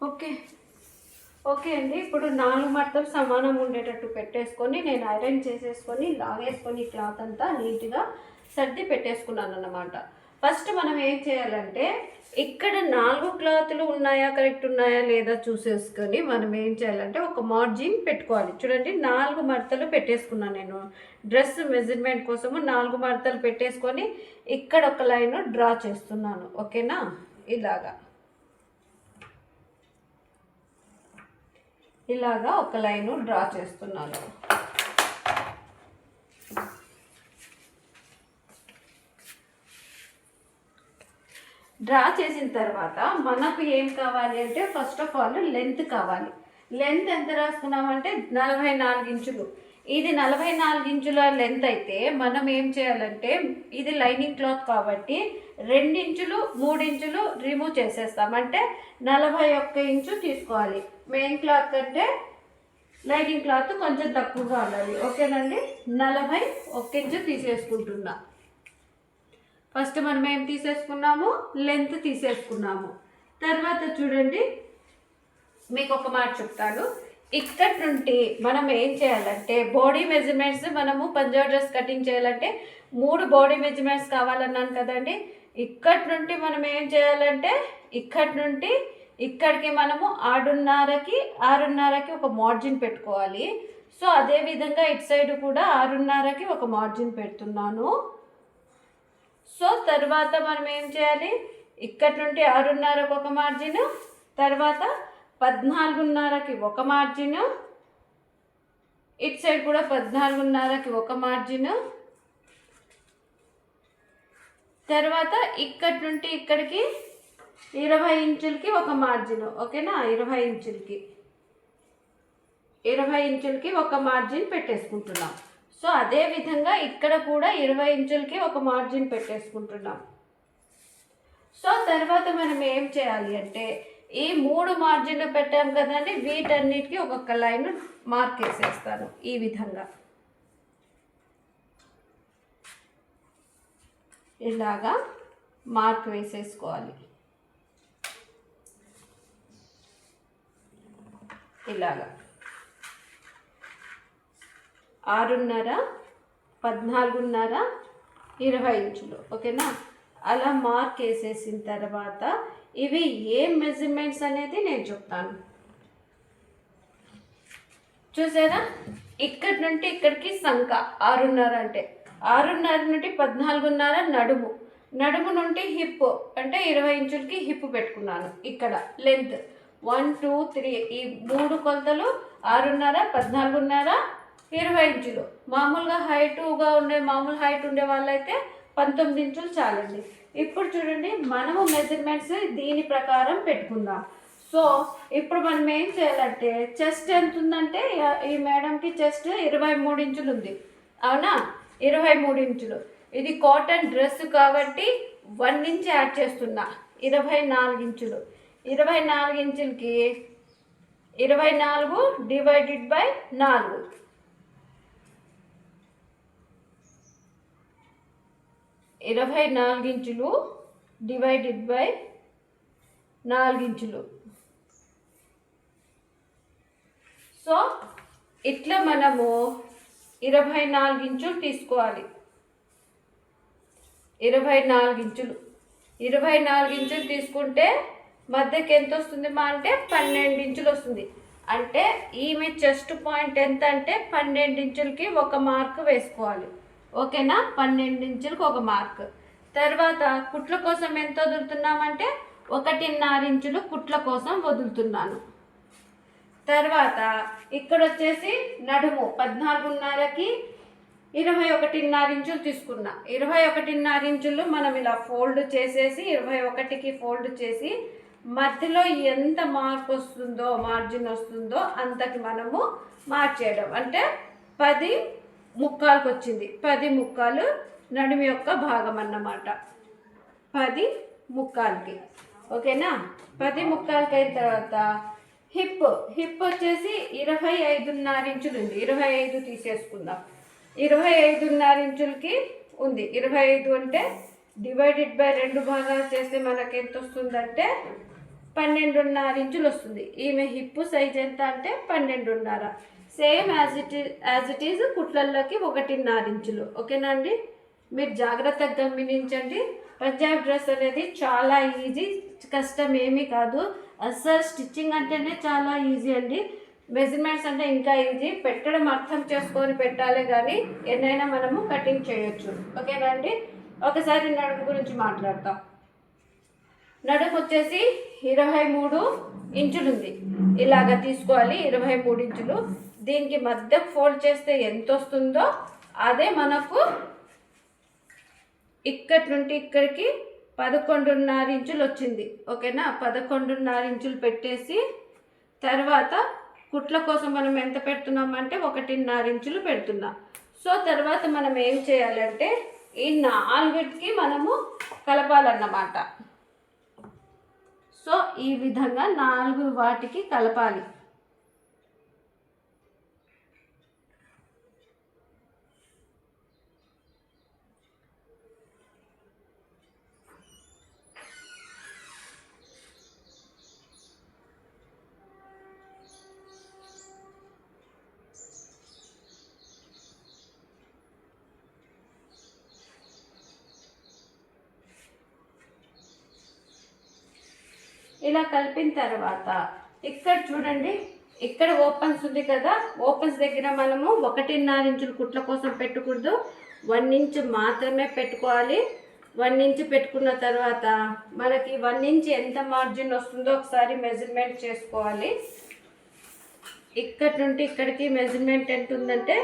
Okay. Okay అండి. ఇప్పుడు 4 మడతలు సమానంగా ఉండేటట్టు పెట్టేసుకొని నేను ఐరన్ చేసేసుకొని లాగేసుకొని క్లాత్ అంతా నీట్‌గా సర్ది పెట్టేసుకున్నానన్నమాట. ఫస్ట్ మనం ఏం చేయాలంటే ఇక్కడ 4 క్లాతులు ఉన్నాయా, కరెక్ట్ ఉన్నాయా లేదా చూసేసుకొని మనం ఏం చేయాలంటే ఒక మార్జిన్ పెట్టుకోవాలి. చూడండి 4 మడతలు పెట్టేసుకున్నాను నేను. డ్రెస్ మెజర్మెంట్ కోసము 4 మడతలు పెట్టేసుకొని ఇక్కడ ఒక లైన్ డ్రా చేస్తున్నాను. ఓకేనా? ఇలాగా ఒక లైన్ డ్రా చేస్తున్నాను. డ్రా చేసిన తర్వాత మనకు ఏం కావాలి అంటే ఫస్ట్ ఆఫ్ ఆల్ లెంత్ కావాలి. లెంత్ ఎంత రాసుకున్నామంటే 44 ఇంచులు. ఇది 44 ఇంచుల లెంత్ అయితే మనం ఏం చేయాలంటే ఇది లైనింగ్ క్లాత్ కాబట్టి 2 ఇంచులు 3 ఇంచులు రిమూవ్ చేసేస్తాం. అంటే 41 ఇంచు తీసుకోవాలి. మెయిన్ క్లాత్ కంటే లైనింగ్ క్లాత్ కొంచెం తక్కువగా ఉండాలి. ఓకేనండి? 41 ఇంచు తీసేసుకుంటున్నా. ఫస్ట్ మనం ఏం తీసేసుకున్నాము, లెంత్ తీసేసుకున్నాము. తర్వాత చూడండి మీకు ఒక మాట చెప్తాను. ఇక్కడ నుండి మనం ఏం చేయాలంటే బాడీ మెజర్మెంట్స్ మనము పంజాబ్ డ్రెస్ కటింగ్ చేయాలంటే 3 బాడీ మెజర్మెంట్స్ కావాలన్నాను కదండి. ఇక్కడ నుండి మనం ఏం చేయాలంటే ఇక్కడ నుండి ఇక్కడికి మనము 6:30కి ఒక మార్జిన్ పెట్టుకోవాలి. సో అదేవిధంగా ఇటు సైడ్ కూడా 6:30కి ఒక మార్జిన్ పెడుతున్నాను. సో తర్వాత మనం ఏం చేయాలి, ఇక్కడ నుండి 6:30కి ఒక మార్జిన్, తర్వాత 14:30కి ఒక మార్జిన్, ఇటు సైడ్ కూడా 14:30కి ఒక మార్జిన్, తర్వాత ఇక్కడ నుండి ఇక్కడికి 20 ఇంచులకి ఒక మార్జిన్. ఓకేనా? 20 ఇంచులకి ఒక మార్జిన్ పెట్టేసుకుంటున్నాం. సో అదే విధంగా ఇక్కడ కూడా 20 ఇంచులకి ఒక మార్జిన్ పెట్టేసుకుంటున్నాం. సో తర్వాత మనం ఏం చేయాలి అంటే ఈ 3 మార్జిన్లు పెట్టాం కదండి, వీటన్నిటికీ ఒక్కొక్క లైన్ మార్క్ వేసేస్తాను. ఈ విధంగా ఇలాగా మార్క్ వేసేసుకోవాలి. ఇలాగా 6:30, 14:30, 20 ఇంచులు. ఓకేనా? అలా మార్క్ వేసేసిన తర్వాత ఇవి ఏం మెజర్మెంట్స్ అనేది నేను చెప్తాను. చూసారా? ఇక్కడ నుండి ఇక్కడికి సంఖ 6:30 అంటే 6:30 నుండి 14:30 నడుము నుండి హిప్ అంటే 20 ఇంచులకి హిప్ పెట్టుకున్నాను. ఇక్కడ లెంత్ 1 2 3 ఈ 3 కొలతలు 6:30, 14:30, 20 ఇంచులు. మామూలుగా మామూలు హైట్ ఉండే వాళ్ళైతే 19 ఇంచులు చాలండి. ఇప్పుడు చూడండి మనము మెజర్మెంట్స్ దీని ప్రకారం పెట్టుకుందాం. సో ఇప్పుడు మనం ఏం చేయాలంటే చెస్ట్ ఎంత ఉందంటే ఈ మేడంకి చెస్ట్ 23 ఇంచులు ఉంది. అవునా? 23 ఇంచులు. ఇది కాటన్ డ్రెస్ కాబట్టి 1 ఇంచ్ యాడ్ చేస్తున్నా. 24 ఇంచులు. 24 ఇంచులకి 24 డివైడెడ్ బై 4. 24 ఇంచులు డివైడెడ్ బై 4 ఇంచులు. సో ఇట్లా మనము 24 ఇంచులు తీసుకోవాలి. 24 ఇంచులు 24 ఇంచులు తీసుకుంటే మధ్యకి ఎంత వస్తుంది అంటే 12 ఇంచులు వస్తుంది. అంటే ఈమె చెస్ట్ పాయింట్ ఎంత అంటే 12 ఇంచులకి ఒక మార్క్ వేసుకోవాలి. ఓకేనా? 12 ఇంచులకు ఒక మార్క్. తర్వాత కుట్ల కోసం ఎంత వదులుతున్నామంటే 1.5 ఇంచులు కుట్ల కోసం వదులుతున్నాను. తర్వాత ఇక్కడ వచ్చేసి నడుము 14:30కి 21.5 ఇంచులు తీసుకున్నా. 21.5 ఇంచులు మనం ఇలా ఫోల్డ్ చేసేసి 21కి ఫోల్డ్ చేసి మధ్యలో ఎంత మార్జిన్ వస్తుందో అంతకి మనము మార్చేయడం. అంటే 10 ముక్కాలకు వచ్చింది. 10 ముక్కాలు నడుము యొక్క భాగం అన్నమాట. 10 ముక్కాలకి. ఓకేనా? 10 ముక్కాలకి అయిన తర్వాత హిప్ వచ్చేసి 25.5 ఇంచులు ఉంది. 25 తీసేసుకుందాం. 25.5 ఇంచులకి ఉంది. 25 అంటే డివైడెడ్ బై 2 భాగాలు చేస్తే మనకి ఎంత వస్తుందంటే 12.5 ఇంచులు వస్తుంది. ఈమె హిప్ సైజ్ ఎంత అంటే 12.5. సేమ్ యాజ్ ఇట్ ఈజ్ కుట్లల్లోకి 1.5 ఇంచులు. ఓకేనా అండి? మీరు జాగ్రత్తగా గమనించండి. పంజాబ్ డ్రెస్ అనేది చాలా ఈజీ, కష్టం ఏమీ కాదు. అస్సలు స్టిచ్చింగ్ అంటేనే చాలా ఈజీ అండి. మెజర్మెంట్స్ అంటే ఇంకా ఈజీ. పెట్టడం అర్థం చేసుకొని పెట్టాలి, కానీ ఎన్నైనా మనము కటింగ్ చేయొచ్చు. ఓకేనా అండి? ఒకసారి నడుము గురించి మాట్లాడతాం. నడుము వచ్చేసి 23 ఇంచులు ఉంది. ఇలాగ తీసుకోవాలి, 23 ఇంచులు. దీనికి మధ్య ఫోల్డ్ చేస్తే ఎంత వస్తుందో అదే మనకు ఇక్కడి నుండి ఇక్కడికి 11.5 ఇంచులు వచ్చింది. ఓకేనా? 11.5 ఇంచులు పెట్టేసి తర్వాత కుట్ల కోసం మనం ఎంత పెడుతున్నామంటే 1.5 ఇంచులు పెడుతున్నాం. సో తర్వాత మనం ఏం చేయాలంటే ఈ 4కి మనము కలపాలన్నమాట. సో ఈ విధంగా 4 వాటికి కలపాలి. ఇలా కలిపిన తర్వాత ఇక్కడ చూడండి, ఇక్కడ ఓపెన్స్ ఉంది కదా, ఓపెన్స్ దగ్గర మనము 1.5 ఇంచులు కుట్ల కోసం పెట్టకూడదు, 1 ఇంచ్ మాత్రమే పెట్టుకోవాలి. 1 ఇంచ్ పెట్టుకున్న తర్వాత మనకి 1 ఇంచ్ ఎంత మార్జిన్ వస్తుందో ఒకసారి మెజర్మెంట్ చేసుకోవాలి. ఇక్కడ నుండి ఇక్కడికి మెజర్మెంట్ ఎంత ఉందంటే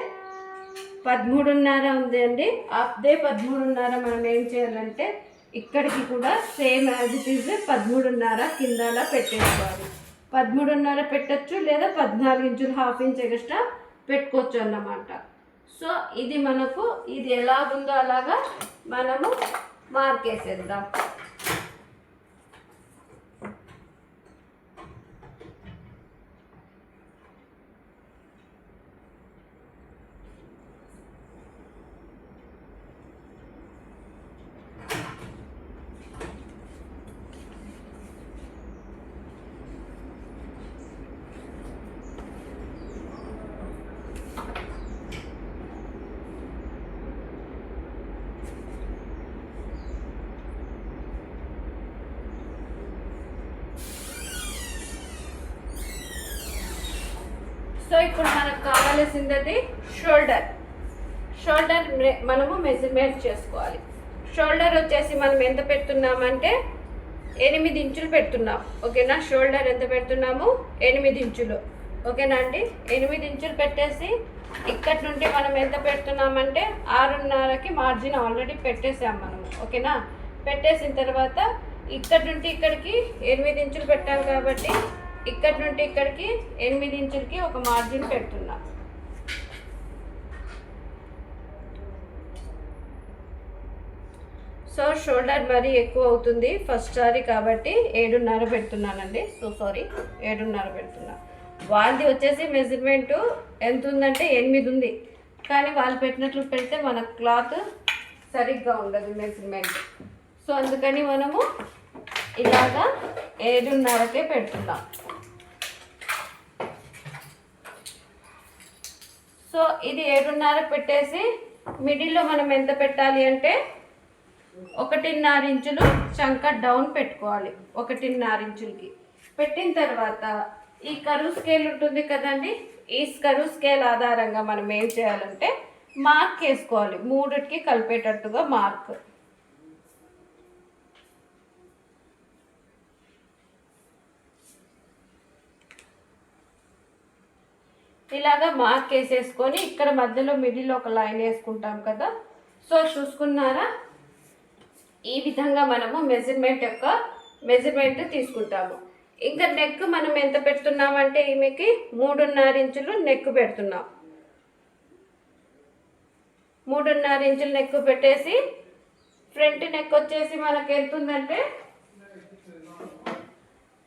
13.5 ఉంది అండి. అదే 13.5 మనం ఏం చేయాలంటే ఇక్కడికి కూడా సేమ్ యాజ్ ఇట్ ఈజ్ 13.5 కిందలా పెట్టేసుకోవాలి. 13.5 పెట్టచ్చు, లేదా 14 ఇంచులు 1/2 ఇంచ్ ఎక్స్ట్రా పెట్టుకోవచ్చు అన్నమాట. సో ఇది మనకు ఇది ఎలాగుందో అలాగా మనము మార్క్ వేసేద్దాం. సో ఇప్పుడు మనకు కావాల్సింది షోల్డర్ మనము మెజర్మెంట్ చేసుకోవాలి. షోల్డర్ వచ్చేసి మనం ఎంత పెడుతున్నామంటే 8 ఇంచులు పెడుతున్నాం. ఓకేనా? షోల్డర్ ఎంత పెడుతున్నాము? 8 ఇంచులు. ఓకేనా అండి? 8 ఇంచులు పెట్టేసి ఇక్కడి నుండి మనం ఎంత పెడుతున్నామంటే 6.5కి మార్జిన్ ఆల్రెడీ పెట్టేసాం మనము. ఓకేనా? పెట్టేసిన తర్వాత ఇక్కడి నుండి ఇక్కడికి 8 ఇంచులు పెట్టాం కాబట్టి ఇక్కడి నుండి ఇక్కడికి 8 ఇంచులకి ఒక మార్జిన్ పెడుతున్నా. సో షోల్డర్ మరీ ఎక్కువ అవుతుంది ఫస్ట్ సారి కాబట్టి 7.5 పెడుతున్నానండి. సో సారీ, 7.5 పెడుతున్నా. వాళ్ళది వచ్చేసి మెజర్మెంటు ఎంత ఉందంటే 8 ఉంది, కానీ వాళ్ళు పెట్టినట్లు పెడితే మన క్లాత్ సరిగ్గా ఉండదు మెజర్మెంట్. సో అందుకని మనము ఇలాగా 7.5కే పెడుతున్నాం. సో ఇది 7.5 పెట్టేసి మిడిల్లో మనం ఎంత పెట్టాలి అంటే 1.5 ఇంచులు చంక డౌన్ పెట్టుకోవాలి. 1.5 ఇంచులకి పెట్టిన తర్వాత ఈ కరువు స్కేల్ ఉంటుంది కదండి, ఈ కరువు స్కేల్ ఆధారంగా మనం ఏం చేయాలంటే మార్క్ వేసుకోవాలి. 3కి కలిపేటట్టుగా మార్క్. ఇలాగా మార్క్ వేసేసుకొని ఇక్కడ మధ్యలో మిడిల్ ఒక లైన్ వేసుకుంటాం కదా. సో చూసుకున్నారా? ఈ విధంగా మనము మెజర్మెంట్ తీసుకుంటాము. ఇంకా నెక్ మనం ఎంత పెడుతున్నామంటే ఈమెకి 3.5 ఇంచులు నెక్ పెడుతున్నాం. 3.5 ఇంచులు నెక్ పెట్టేసి ఫ్రంట్ నెక్ వచ్చేసి మనకి ఎంత ఉందంటే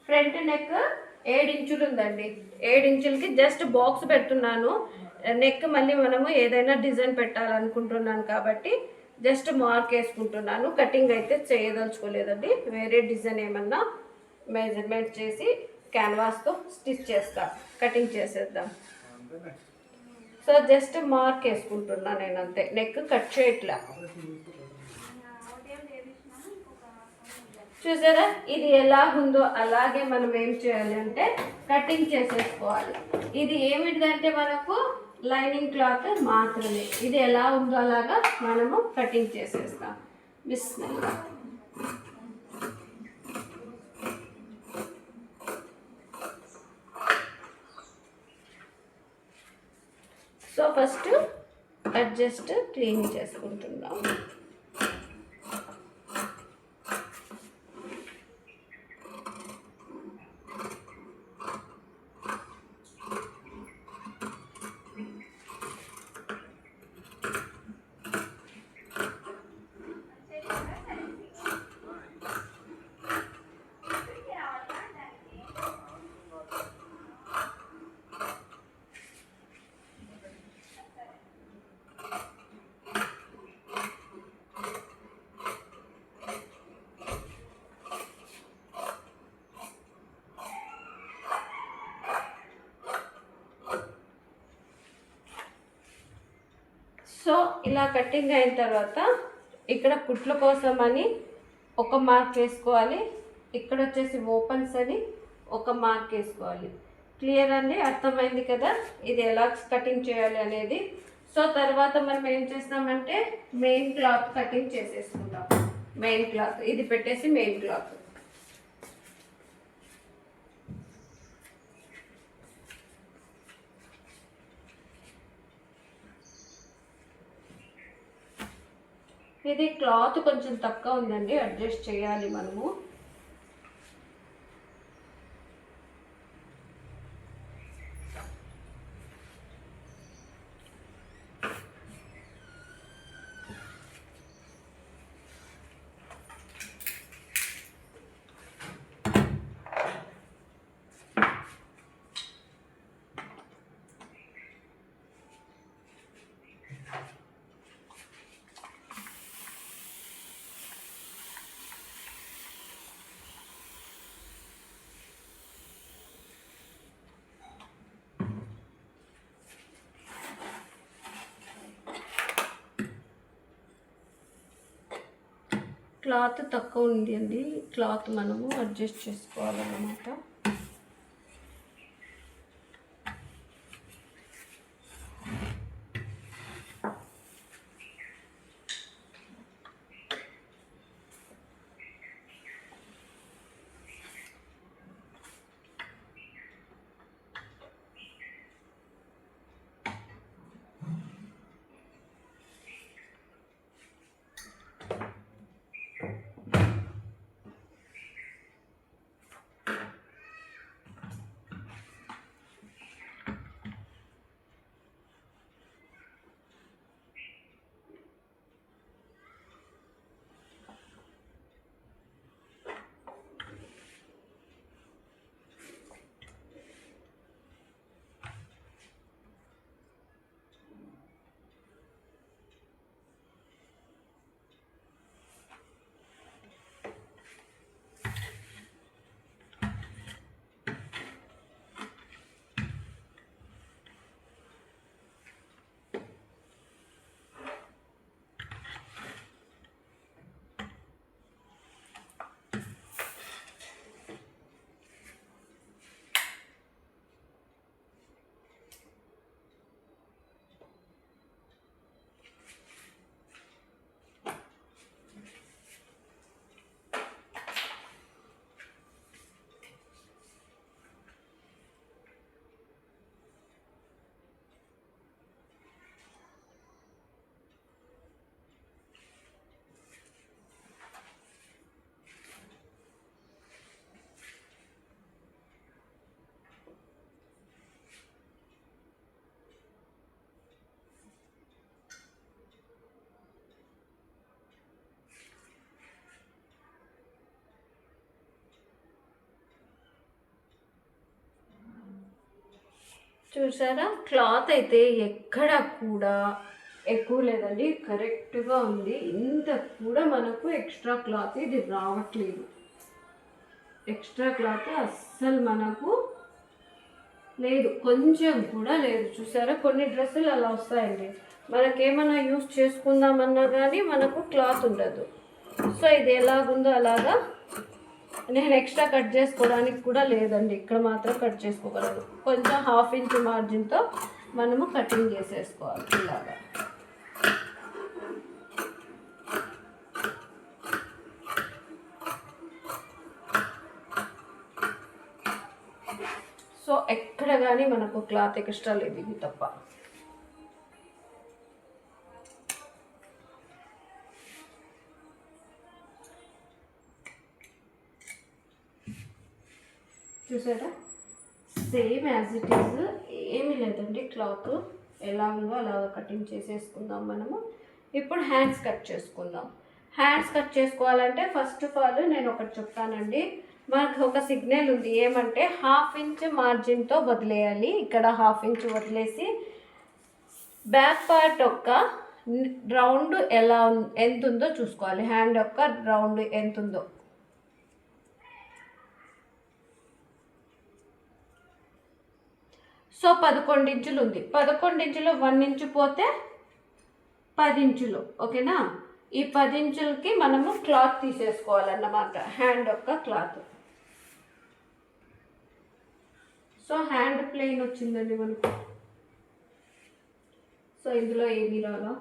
ఫ్రంట్ నెక్ 7 ఇంచులు ఉందండి. 7 ఇంచులకి జస్ట్ బాక్స్ పెడుతున్నాను. నెక్ మళ్ళీ మనము ఏదైనా డిజైన్ పెట్టాలనుకుంటున్నాను కాబట్టి జస్ట్ మార్క్ వేసుకుంటున్నాను. కటింగ్ అయితే చేయదలుచుకోలేదండి, వేరే డిజైన్ ఏమన్నా మెజర్మెంట్ చేసి క్యాన్వాస్తో స్టిచ్ చేస్తాం, కటింగ్ చేసేద్దాం. సో జస్ట్ మార్క్ వేసుకుంటున్నా నేను అంతే, నెక్ కట్ చేయట్లా. చూసారా, ఇది ఎలా ఉందో అలాగే మనం ఏం చేయాలి అంటే కటింగ్ చేసేసుకోవాలి. ఇది ఏమిటిదంటే మనకు లైనింగ్ క్లాత్ మాత్రమే. ఇది ఎలా ఉందో అలాగా మనము కటింగ్ చేసేస్తాం. Bismillah. So first adjust clean చేసుకుంటున్నాం. సో ఇలా కటింగ్ అయిన తర్వాత ఇక్కడ కుట్ల కోసం అని ఒక మార్క్ వేసుకోవాలి. ఇక్కడ వచ్చేసి ఓపెన్స్ అని ఒక మార్క్ వేసుకోవాలి. క్లియర్ అండి, అర్థమైంది కదా ఇది ఎలా కటింగ్ చేయాలి అనేది. సో తర్వాత మనం ఏం చేస్తామంటే మెయిన్ క్లాత్ కటింగ్ చేసేసుకుంటాం. మెయిన్ క్లాత్ ఇది పెట్టేసి మెయిన్ క్లాత్ ఇది క్లాత్ కొంచెం తక్కువ ఉందండి, అడ్జస్ట్ చేయాలి మనము. క్లాత్ తక్కువ ఉంది అండి, క్లాత్ మనము అడ్జస్ట్ చేసుకోవాలన్నమాట. చూసారా, క్లాత్ అయితే ఎక్కడ కూడా ఎక్కువ లేదండి, కరెక్ట్గా ఉంది. ఇంత కూడా మనకు ఎక్స్ట్రా క్లాత్ ఇది రావట్లేదు. ఎక్స్ట్రా క్లాత్ అస్సలు మనకు లేదు, కొంచెం కూడా లేదు. చూసారా, కొన్ని డ్రెస్సులు అలా వస్తాయండి, మనకేమైనా యూస్ చేసుకుందామన్నా కానీ మనకు క్లాత్ ఉండదు. సో ఇది ఎలాగుందో అలాగా నేను ఎక్స్ట్రా కట్ చేసుకోవడానికి కూడా లేదండి, ఇక్కడ మాత్రం కట్ చేసుకోగలను. కొంచెం 1/2 ఇంచ్ మార్జిన్తో మనము కటింగ్ చేసేసుకోవాలి ఇలాగా. సో ఎక్కడ కానీ మనకు క్లాత్ ఎక్స్ట్రా లేదు, ఇది తప్ప. చూసారా, సేమ్ యాజ్ ఇట్ ఈజ్, ఏమీ లేదండి. క్లాత్ ఎలా ఉందో అలా కటింగ్ చేసేసుకుందాం మనము. ఇప్పుడు హ్యాండ్స్ కట్ చేసుకుందాం. హ్యాండ్స్ కట్ చేసుకోవాలంటే ఫస్ట్ ఆఫ్ ఆల్ నేను ఒకటి చెప్తానండి. మనకు ఒక సిగ్నల్ ఉంది, ఏమంటే 1/2 ఇంచ్ మార్జిన్తో వదిలేయాలి. ఇక్కడ 1/2 ఇంచ్ వదిలేసి బ్యాక్ పార్ట్ యొక్క రౌండ్ ఎంత ఉందో చూసుకోవాలి. హ్యాండ్ యొక్క రౌండ్ ఎంత ఉందో. సో 11 ఇంచులు ఉంది. 11 ఇంచులు 1 ఇంచు పోతే 10 ఇంచులు, ఓకేనా? ఈ 10 ఇంచులకి మనము క్లాత్ తీసేసుకోవాలన్నమాట, హ్యాండ్ యొక్క క్లాత్. సో హ్యాండ్ ప్లెయిన్ వచ్చిందండి మనకు. సో ఇందులో ఏమీ రాలా.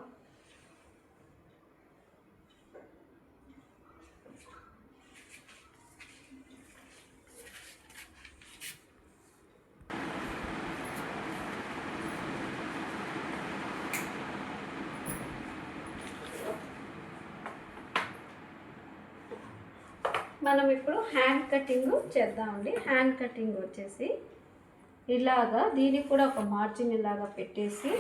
మనం ఇప్పుడు హ్యాండ్ కటింగ్ చేద్దామండి. హ్యాండ్ కటింగ్ వచ్చేసి ఇలాగా, దీనికి కూడా ఒక మార్జిన్ ఇలాగా పెట్టేసి,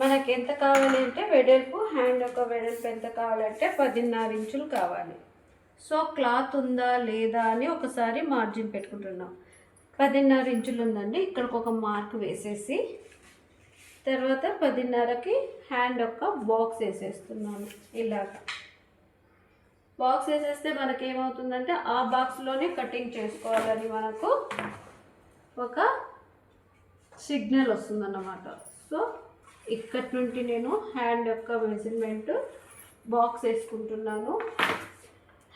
మనకి ఎంత కావాలి అంటే వెడల్పు, హ్యాండ్ యొక్క వెడల్పు ఎంత కావాలంటే 10.5 ఇంచులు కావాలి. సో క్లాత్ ఉందా లేదా అని ఒకసారి మార్జిన్ పెట్టుకుంటున్నాం. 10.5 ఇంచులు ఉందండి, ఇక్కడికి ఒక మార్క్ వేసేసి తర్వాత 10.5కి హ్యాండ్ యొక్క బాక్స్ వేసేస్తున్నాను. ఇలాగా బాక్స్ వేసేస్తే మనకి ఏమవుతుందంటే ఆ బాక్స్లోనే కటింగ్ చేసుకోవాలని మనకు ఒక సిగ్నల్ వస్తుందన్నమాట. సో ఇక్కడి నుండి నేను హ్యాండ్ యొక్క మెజర్మెంట్ బాక్స్ వేసుకుంటున్నాను.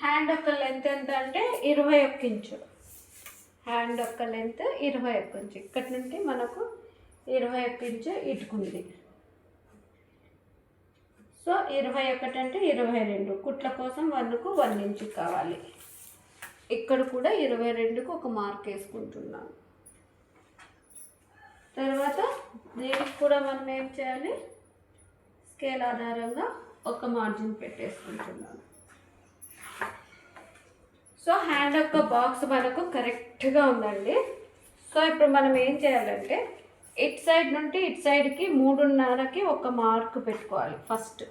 హ్యాండ్ యొక్క లెంత్ ఎంత అంటే 21 ఇంచు. హ్యాండ్ యొక్క లెంత్ 21 ఇంచు. ఇక్కడి నుండి మనకు 21 ఇంచు ఇటుకుంది. సో 21 అంటే 22, కుట్ల కోసం 1కు 1 ఇంచు కావాలి. ఇక్కడ కూడా 22కు ఒక మార్క్ వేసుకుంటున్నాను. తర్వాత దీనికి కూడా మనం ఏం చేయాలి, స్కేల్ ఆధారంగా ఒక మార్జిన్ పెట్టేసుకుంటున్నాను. సో హ్యాండ్ యొక్క బాక్స్ మనకు కరెక్ట్గా ఉందండి. సో ఇప్పుడు మనం ఏం చేయాలంటే ఇటు సైడ్ నుండి ఇటు సైడ్కి 3.5కి ఒక మార్క్ పెట్టుకోవాలి ఫస్ట్.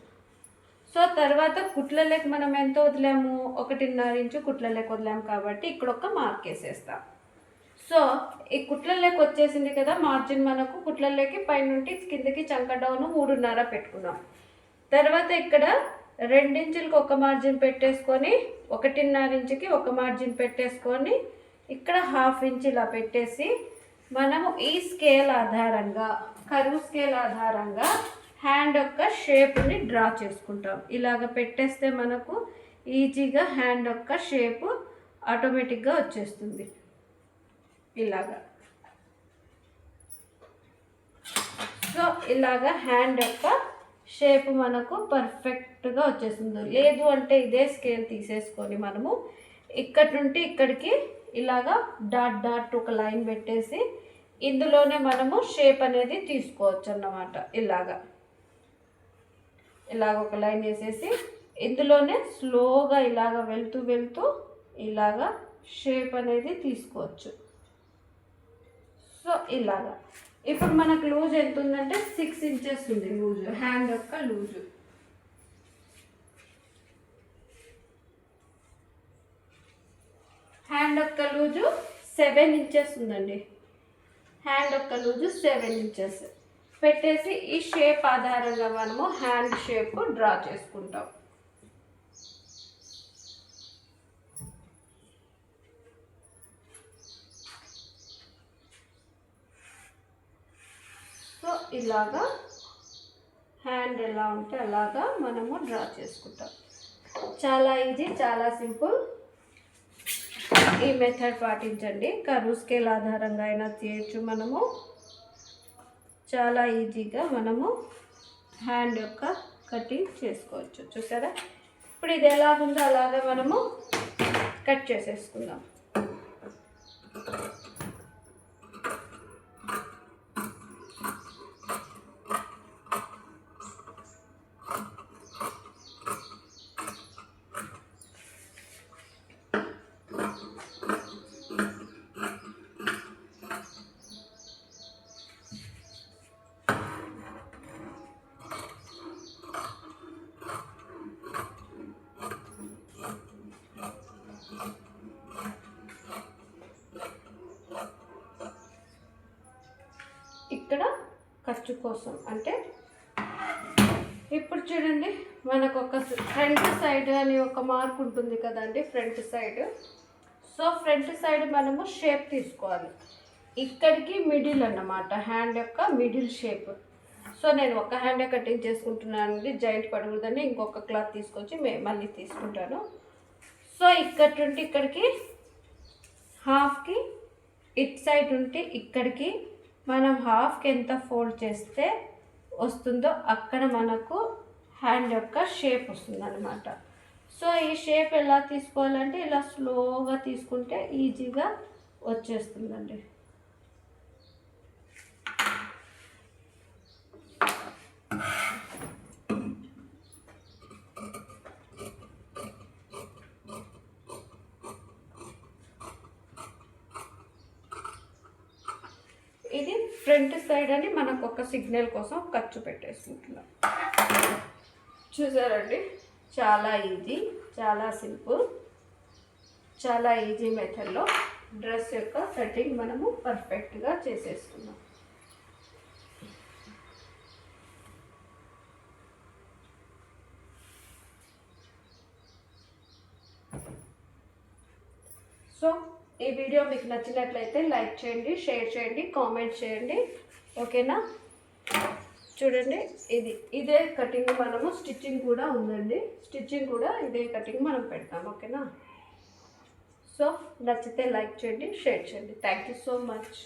సో తర్వాత కుట్లలోకి మనం ఎంత వదిలాము, 1.5 ఇంచు కుట్లలోకి వదిలాము కాబట్టి ఇక్కడ ఒక మార్క్ వేసేస్తాం. సో ఈ కుట్లలోకి వచ్చేసింది కదా మార్జిన్, మనకు కుట్లలోకి పైనుండి కిందకి చంక డౌన్ 3.5 పెట్టుకున్నాం. తర్వాత ఇక్కడ 2 ఇంచులకి ఒక మార్జిన్ పెట్టేసుకొని 1.5 ఇంచుకి ఒక మార్జిన్ పెట్టేసుకొని ఇక్కడ 1/2 ఇంచ్ ఇలా పెట్టేసి మనము ఈ స్కేల్ ఆధారంగా, కరువు స్కేల్ ఆధారంగా హ్యాండ్ యొక్క షేప్ని డ్రా చేసుకుంటాం. ఇలాగ పెట్టేస్తే మనకు ఈజీగా హ్యాండ్ యొక్క షేపు ఆటోమేటిక్గా వచ్చేస్తుంది. ఇలాగా సో ఇలాగా హ్యాండ్ యొక్క షేప్ మనకు పర్ఫెక్ట్గా వచ్చేస్తుంది. లేదు అంటే ఇదే స్కేల్ తీసేసుకొని మనము ఇక్కడి నుండి ఇక్కడికి ఇలాగా డాట్ డాట్ ఒక లైన్ పెట్టేసి ఇందులోనే మనము షేప్ అనేది తీసుకోవచ్చు అన్నమాట. ఇలాగ ఒక లైన్ వేసేసి ఇందులోనే స్లోగా ఇలాగ వెళ్తూ వెళ్తూ ఇలాగా షేప్ అనేది తీసుకోవచ్చు. సో ఇలాగా ఇప్పుడు మనకు లూజ్ ఎంత ఉందంటే 6 ఇంచెస్ ఉంది లూజ్, హ్యాండ్ యొక్క లూజు. హ్యాండ్ యొక్క లూజు 7 ఇంచెస్ ఉందండి. హ్యాండ్ యొక్క లూజు 7 ఇంచెస్ పెట్టేసి ఈ షేప్ ఆధారంగా మనము హ్యాండ్ షేప్ డ్రా చేసుకుంటాం. ఇలాగా హ్యాండ్ ఎలా ఉంటే అలాగా మనము డ్రా చేసుకుంటాం. చాలా ఈజీ, చాలా సింపుల్. ఈ మెథడ్ పాటించండి. కర్వ్ స్కేల్ ఆధారంగా అయినా చేయొచ్చు. మనము చాలా ఈజీగా మనము హ్యాండ్ యొక్క కటింగ్ చేసుకోవచ్చు. చూసారా? ఇప్పుడు ఇది ఎలా ఉందో అలాగా మనము కట్ చేసేసుకుందాం. ఇక్కడ ఖర్చు కోసం అంటే ఇప్పుడు చూడండి, మనకు ఒక ఫ్రంట్ సైడ్ అని ఒక మార్క్ ఉంటుంది కదండి, front side. So front side మనము షేప్ తీసుకోవాలి. ఇక్కడికి మిడిల్ అన్నమాట, హ్యాండ్ యొక్క మిడిల్ షేప్. సో నేను ఒక హ్యాండే కటింగ్ చేసుకుంటున్నానండి, జాయింట్ పడకూడదని ఇంకొక క్లాత్ తీసుకొచ్చి మళ్ళీ తీసుకుంటాను. సో ఇక్కడ నుండి ఇక్కడికి హాఫ్కి, ఇట్ సైడ్ ఉంటే ఇక్కడికి మనం హాఫ్కి ఎంత ఫోల్డ్ చేస్తే వస్తుందో అక్కడ మనకు హ్యాండ్ యొక్క షేప్ వస్తుంది అన్నమాట. సో ఈ షేప్ ఎలా తీసుకోవాలంటే ఇలా స్లోగా తీసుకుంటే ఈజీగా వచ్చేస్తుందండి. ఇది ఫ్రంట్ సైడ్ అని మనకు ఒక సిగ్నల్ కోసం ఖర్చు పెట్టేసుకుంటున్నాం. చూసారండి, చాలా ఈజీ, చాలా సింపుల్, చాలా ఈజీ మెథడ్లో డ్రెస్ యొక్క కటింగ్ మనము పర్ఫెక్ట్గా చేసేసుకున్నాం. సో ఈ వీడియో మీకు నచ్చినట్లయితే లైక్ చేయండి, షేర్ చేయండి, కామెంట్ చేయండి. ఓకేనా? చూడండి, ఇదే కటింగ్ మనము స్టిచ్చింగ్ కూడా ఉందండి. స్టిచ్చింగ్ కూడా ఇదే కటింగ్ మనం పెడతాం. ఓకేనా? సో నచ్చితే లైక్ చేయండి, షేర్ చేయండి. Thank you so much.